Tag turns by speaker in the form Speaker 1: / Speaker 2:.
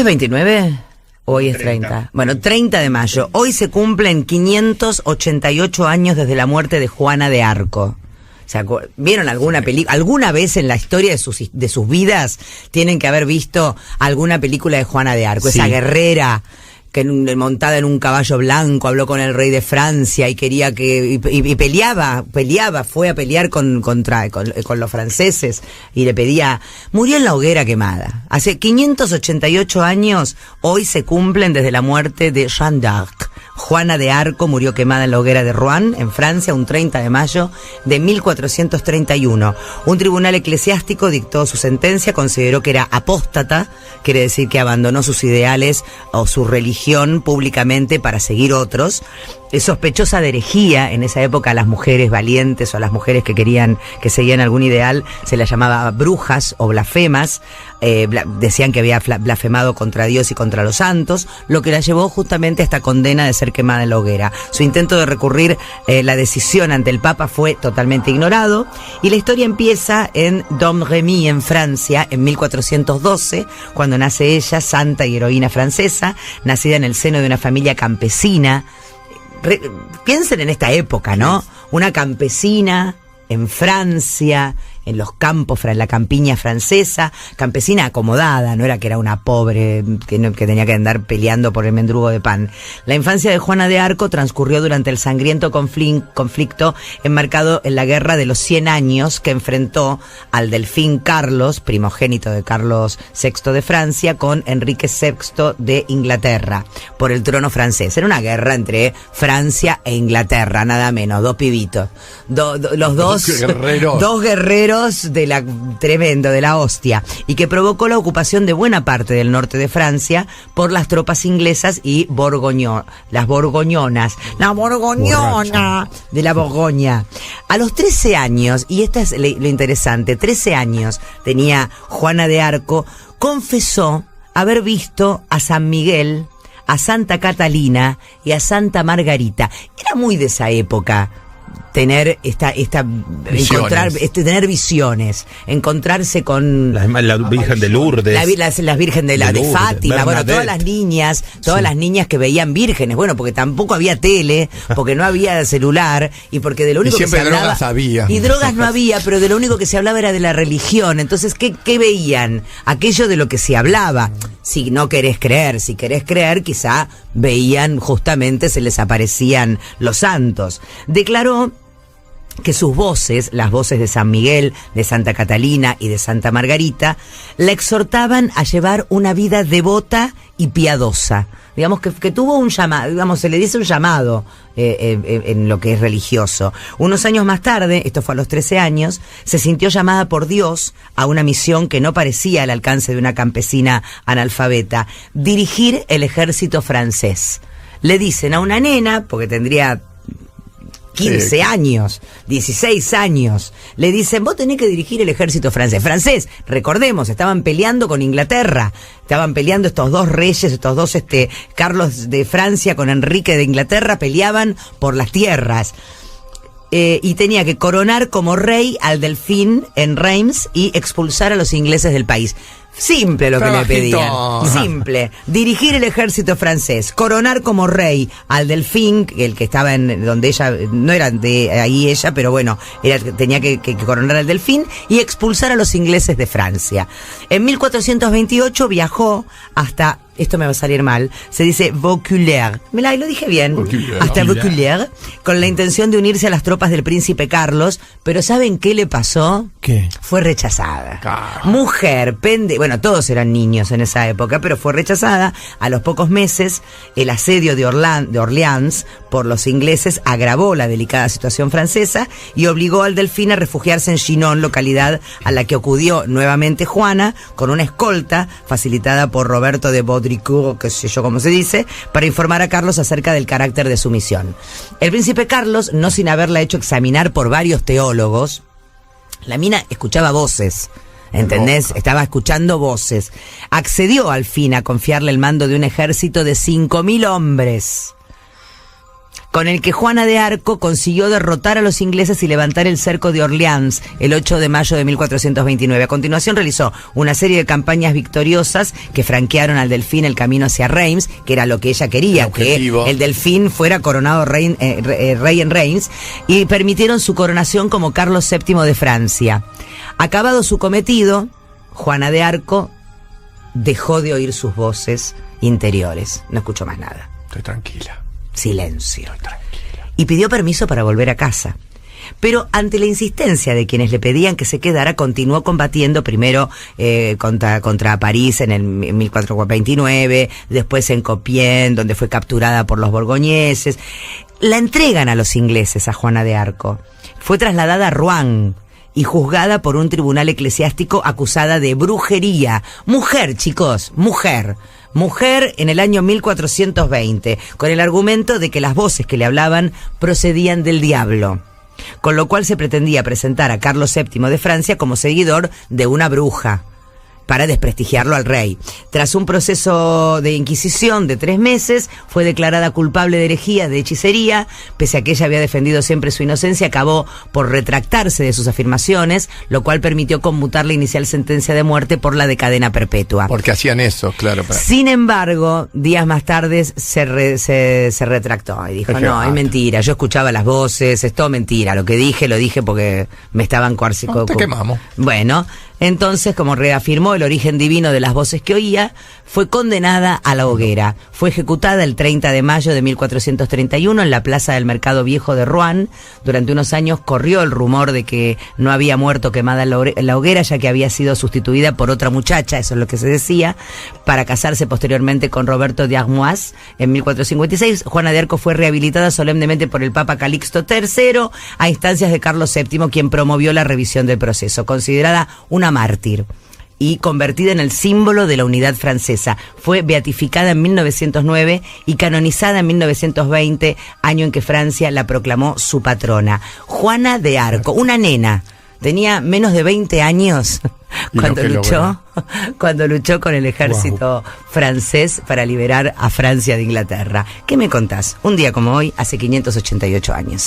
Speaker 1: es 29? Hoy es 30. Bueno, 30 de mayo. Hoy se cumplen 588 años desde la muerte de Juana de Arco. ¿Vieron alguna película? ¿Alguna vez en la historia de sus vidas tienen que haber visto alguna película de Juana de Arco? Sí. Esa guerrera que montada en un caballo blanco habló con el rey de Francia y quería que y peleaba, fue a pelear con los franceses y le pedía, murió en la hoguera quemada. Hace 588 años, hoy se cumplen desde la muerte de Jeanne d'Arc. Juana de Arco murió quemada en la hoguera de Rouen, en Francia, un 30 de mayo de 1431. Un tribunal eclesiástico dictó su sentencia, consideró que era apóstata, quiere decir que abandonó sus ideales o su religión públicamente para seguir otros. Es sospechosa de herejía. En esa época a las mujeres valientes o a las mujeres que seguían algún ideal se las llamaba brujas o blasfemas. Decían que había blasfemado contra Dios y contra los santos, lo que la llevó justamente a esta condena de ser quemada en la hoguera. Su intento de recurrir la decisión ante el Papa fue totalmente ignorado, y la historia empieza en Domremy, en Francia, en 1412, cuando nace ella, santa y heroína francesa, nacida en el seno de una familia campesina. Piensen en esta época, ¿no? Una campesina en Francia, en los campos, en la campiña francesa, campesina acomodada, no era que era una pobre que tenía que andar peleando por el mendrugo de pan. La infancia de Juana de Arco transcurrió durante el sangriento conflicto enmarcado en la guerra de los 100 años que enfrentó al delfín Carlos, primogénito de Carlos VI de Francia, con Enrique VI de Inglaterra, por el trono francés. Era una guerra entre Francia e Inglaterra, nada menos, dos pibitos. Dos guerreros de la tremendo, de la hostia, y que provocó la ocupación de buena parte del norte de Francia por las tropas inglesas y las borgoñonas, la borgoñona de la Borgoña. A los 13 años, y esta es lo interesante, 13 años tenía Juana de Arco, confesó haber visto a San Miguel, a Santa Catalina y a Santa Margarita. Era muy de esa época tener tener visiones, encontrarse con
Speaker 2: la Virgen de Lourdes,
Speaker 1: las Virgen de Fátima, bueno, todas las niñas que veían vírgenes, bueno, porque tampoco había tele, porque no había celular, y porque de lo único que se hablaba,
Speaker 3: drogas había.
Speaker 1: Y drogas no había, pero de lo único que se hablaba era de la religión. Entonces, ¿qué veían? Aquello de lo que se hablaba. Si no querés creer, si querés creer, quizá veían, justamente se les aparecían los santos. Declaró que sus voces, las voces de San Miguel, de Santa Catalina y de Santa Margarita, la exhortaban a llevar una vida devota y piadosa. Digamos que tuvo un llamado, digamos, se le dice un llamado en lo que es religioso. Unos años más tarde, esto fue a los 13 años, se sintió llamada por Dios a una misión que no parecía al alcance de una campesina analfabeta: dirigir el ejército francés. Le dicen a una nena, porque tendría 15 años, 16 años, le dicen, vos tenés que dirigir el ejército francés. Francés, recordemos, estaban peleando con Inglaterra, estaban peleando estos dos reyes, estos dos, Carlos de Francia con Enrique de Inglaterra, peleaban por las tierras. Y tenía que coronar como rey al delfín en Reims y expulsar a los ingleses del país. Simple lo que le pedían. Simple. Dirigir el ejército francés, coronar como rey al delfín, el que estaba en donde ella, no era de ahí ella, pero bueno, tenía que coronar al delfín y expulsar a los ingleses de Francia. En 1428 viajó hasta, esto me va a salir mal, se dice Vaucouleurs, lo dije bien, hasta Vaucouleurs, con la intención de unirse a las tropas del príncipe Carlos, pero ¿saben qué le pasó?
Speaker 3: ¿Qué?
Speaker 1: Fue rechazada. Mujer, bueno, todos eran niños en esa época, pero fue rechazada. A los pocos meses, el asedio de Orleans por los ingleses agravó la delicada situación francesa y obligó al delfín a refugiarse en Chinon, localidad a la que acudió nuevamente Juana, con una escolta facilitada por Roberto de Baudricourt, que sé yo cómo se dice, para informar a Carlos acerca del carácter de su misión. El príncipe Carlos, no sin haberla hecho examinar por varios teólogos, la mina escuchaba voces, ¿entendés? Estaba escuchando voces. Accedió al fin a confiarle el mando de un ejército de 5.000 hombres. con el que Juana de Arco consiguió derrotar a los ingleses y levantar el cerco de Orleans el 8 de mayo de 1429. A continuación realizó una serie de campañas victoriosas que franquearon al delfín el camino hacia Reims, que era lo que ella quería, que el delfín fuera coronado rey en Reims, y permitieron su coronación como Carlos VII de Francia. Acabado su cometido, Juana de Arco dejó de oír sus voces interiores. No escuchó más nada.
Speaker 3: Estoy tranquila.
Speaker 1: Silencio.
Speaker 3: Estoy tranquila.
Speaker 1: Y pidió permiso para volver a casa. Pero ante la insistencia de quienes le pedían que se quedara, continuó combatiendo primero contra París en el 1429, después en Compiègne, donde fue capturada por los borgoñeses. La entregan a los ingleses a Juana de Arco. Fue trasladada a Rouen y juzgada por un tribunal eclesiástico acusada de brujería. Mujer, chicos, mujer. Mujer en el año 1420, con el argumento de que las voces que le hablaban procedían del diablo. Con lo cual se pretendía presentar a Carlos VII de Francia como seguidor de una bruja, para desprestigiarlo al rey. Tras un proceso de inquisición de 3 meses, fue declarada culpable de herejía, de hechicería. Pese a que ella había defendido siempre su inocencia, acabó por retractarse de sus afirmaciones, lo cual permitió conmutar la inicial sentencia de muerte por la de cadena perpetua.
Speaker 3: Porque hacían eso, claro.
Speaker 1: Sin embargo, días más tarde se retractó y dijo, no, es mentira, yo escuchaba las voces, es todo mentira, lo dije porque me estaban coerciendo.
Speaker 3: Te quemamos.
Speaker 1: Bueno, entonces, como reafirmó el origen divino de las voces que oía, fue condenada a la hoguera. Fue ejecutada el 30 de mayo de 1431 en la plaza del Mercado Viejo de Rouen. Durante unos años corrió el rumor de que no había muerto quemada en la hoguera, ya que había sido sustituida por otra muchacha, eso es lo que se decía, para casarse posteriormente con Roberto de Armois en 1456. Juana de Arco fue rehabilitada solemnemente por el Papa Calixto III a instancias de Carlos VII, quien promovió la revisión del proceso. Considerada una mártir y convertida en el símbolo de la unidad francesa. Fue beatificada en 1909 y canonizada en 1920, año en que Francia la proclamó su patrona. Juana de Arco, una nena, tenía menos de 20 años cuando luchó con el ejército francés para liberar a Francia de Inglaterra. ¿Qué me contás? Un día como hoy, hace 588 años.